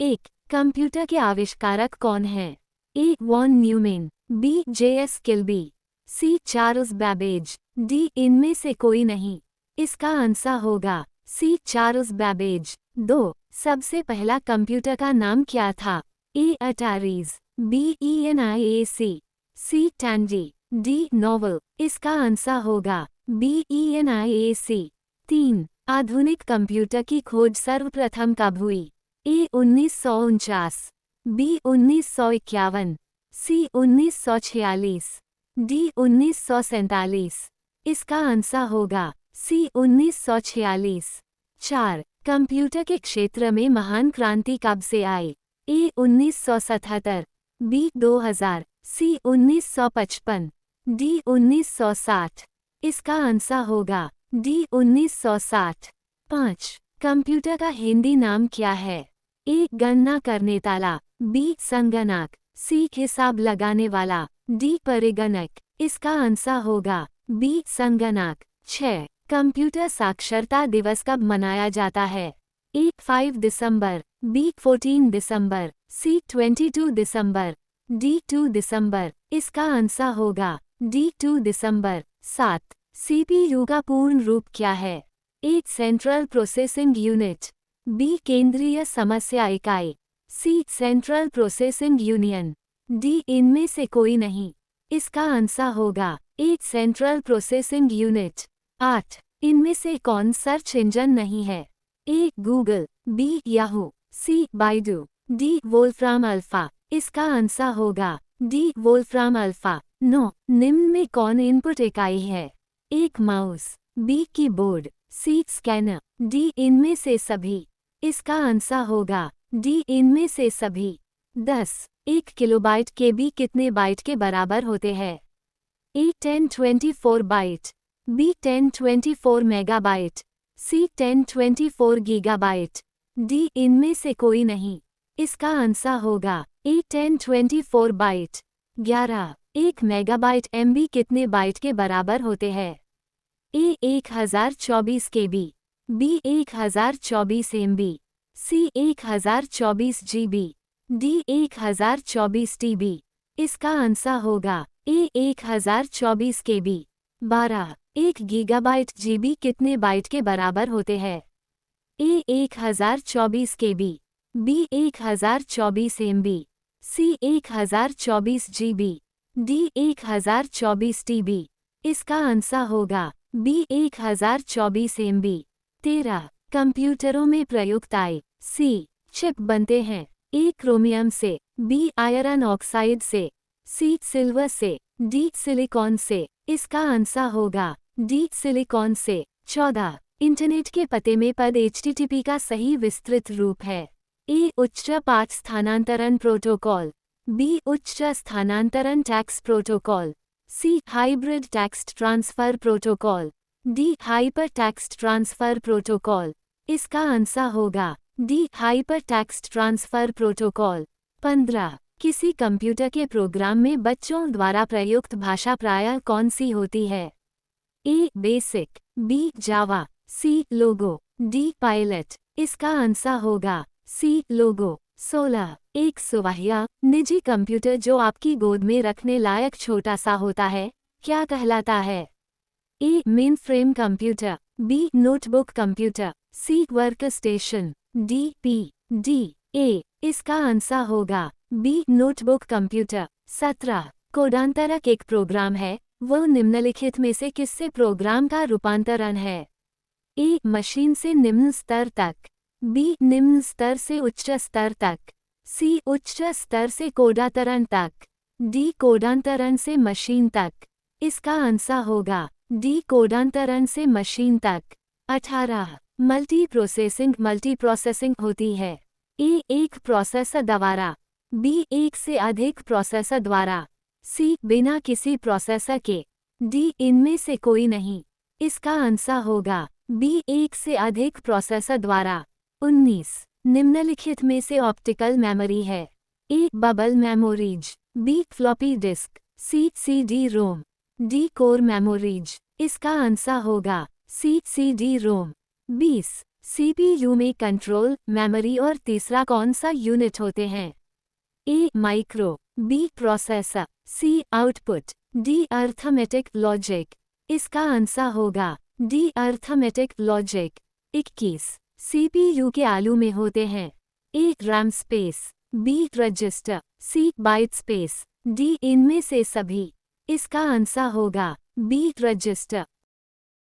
एक, कंप्यूटर के आविष्कारक कौन हैं? A. Von Neumann, B. J S. Kilby, C. Charles Babbage, D. इनमें से कोई नहीं। इसका आंसर होगा सी. Charles Babbage. 2. सबसे पहला कंप्यूटर का नाम क्या था? ए. अटारीज, बी. ENIAC, सी. टैंडी, डी. नोवेल। इसका आंसर होगा बी. ENIAC। 3. आधुनिक कंप्यूटर की खोज सर्वप्रथम कब हुई? ए. 1949, बी. 1951, सी. 1946, डी. 1947। इसका आंसर होगा सी. 1946। 4. कंप्यूटर के क्षेत्र में महान क्रांति कब से आई? ए. 1977, बी. 2000, सी. 1955, डी. 1960। इसका आंसर होगा डी. 1960। 5. कंप्यूटर का हिंदी नाम क्या है? ए. गणना करने ताला, बी. संगणक, सी. हिसाब लगाने वाला, डी. परिगणक। इसका आंसर होगा बी. संगणक। 6. कंप्यूटर साक्षरता दिवस कब मनाया जाता है? ए. 5 दिसंबर, बी. 14 दिसंबर, सी. 22 दिसंबर, डी. 2 दिसंबर। इसका आंसर होगा डी. 2 दिसंबर। 7. CPU का पूर्ण रूप क्या है? A. Central processing unit, B. केंद्रीय समस्या इकाई, C. Central processing union, D. इनमें से कोई नहीं। इसका आंसर होगा ए. Central processing unit. 8. इनमें से कौन सर्च इंजन नहीं है? A. Google, B. Yahoo, C. Baidu, D. Wolfram Alpha. इसका आंसर होगा डी. Wolfram Alpha. 9. निम्न में कौन इनपुट इकाई है? एक mouse, B. Keyboard, C. Scanner, D. इनमें से सभी। इसका आंसर होगा डी. इनमें से सभी। 10. 1 किलोबाइट केबी कितने बाइट के बराबर होते हैं? ए. 1024 बाइट, बी. 1024 मेगाबाइट, सी. 1024 गीगाबाइट, डी. इनमें से कोई नहीं। इसका आंसर होगा ए. 1024 बाइट। 11. 1 मेगाबाइट MB कितने बाइट के बराबर होते हैं? ए. 1024 KB, बी. 1024 MB, सी. 1024 GB, डी. 1024 TB। इसका आंसर होगा ए. 1024 KB। 12. 1 गीगाबाइट GB कितने बाइट के बराबर होते हैं? ए. 1024 KB, बी. 1024 MB, सी. 1024 GB, डी. 1024 TB। इसका आंसर होगा बी. 1024 MB। 13. कंप्यूटरों में प्रयुक्त सी. चिप बनते हैं? ए. क्रोमियम से, बी. आयरन ऑक्साइड से, सी. सिल्वर से, डी. सिलिकॉन से। इसका आंसर होगा डी. सिलिकॉन से। 14. इंटरनेट के पते में पद HTTP का सही विस्तृत रूप है? ए. उच्च पाठ स्थानांतरण प्रोटोकॉल, बी. उच्च स्थानांतरण tax protocol, C. Hybrid text transfer protocol, D. Hyper text transfer protocol. इसका आंसर होगा D. Hyper text transfer protocol. 15. किसी कंप्यूटर के प्रोग्राम में बच्चों द्वारा प्रयुक्त भाषा प्रायः कौन सी होती है? A. BASIC, B. Java, C. Logo, D. PILOT. इसका आंसर होगा सी. लोगो। 16. एक सुवाह्य निजी कंप्यूटर जो आपकी गोद में रखने लायक छोटा सा होता है, क्या कहलाता है? A. Mainframe computer, B. Notebook computer, C. Workstation, D. P. D. A. इसका आंसर होगा बी. Notebook computer. 17. कोडांतरक एक प्रोग्राम है, वह निम्नलिखित में से किससे प्रोग्राम का रूपांतरण है? ए. मशीन से निम्न स्तर तक, बी. निम्न स्तर से उच्च स्तर तक, सी. उच्च स्तर से कोडांतरण तक, डी. कोडांतरण से मशीन तक। इसका आंसर होगा डी. कोडांतरण से मशीन तक। 18. मल्टी प्रोसेसिंग होती है? ए. एक प्रोसेसर द्वारा, बी. एक से अधिक प्रोसेसर द्वारा, सी. बिना किसी प्रोसेसर के, डी. इनमें से कोई नहीं। इसका आंसर होगा बी. एक से अधिक प्रोसेसर द्वारा। 19. निम्नलिखित में से ऑप्टिकल मेमोरी है? A. Bubble memories, B. Floppy disk, C. CD ROM, D. Core memories. इसका आंसर होगा सी. CD-रोम। 20. सीपीयू में कंट्रोल, मेमोरी और तीसरा कौन सा यूनिट होते हैं? A micro, B processor, C output, D arithmetic logic. इसका आंसर होगा डी अर्थमेटिक लॉजिक। 21 सीपीयू के आलू में होते हैं? A RAM space, B register, C byte space, D इनमें से सभी। इसका आंसर होगा बी रजिस्टर।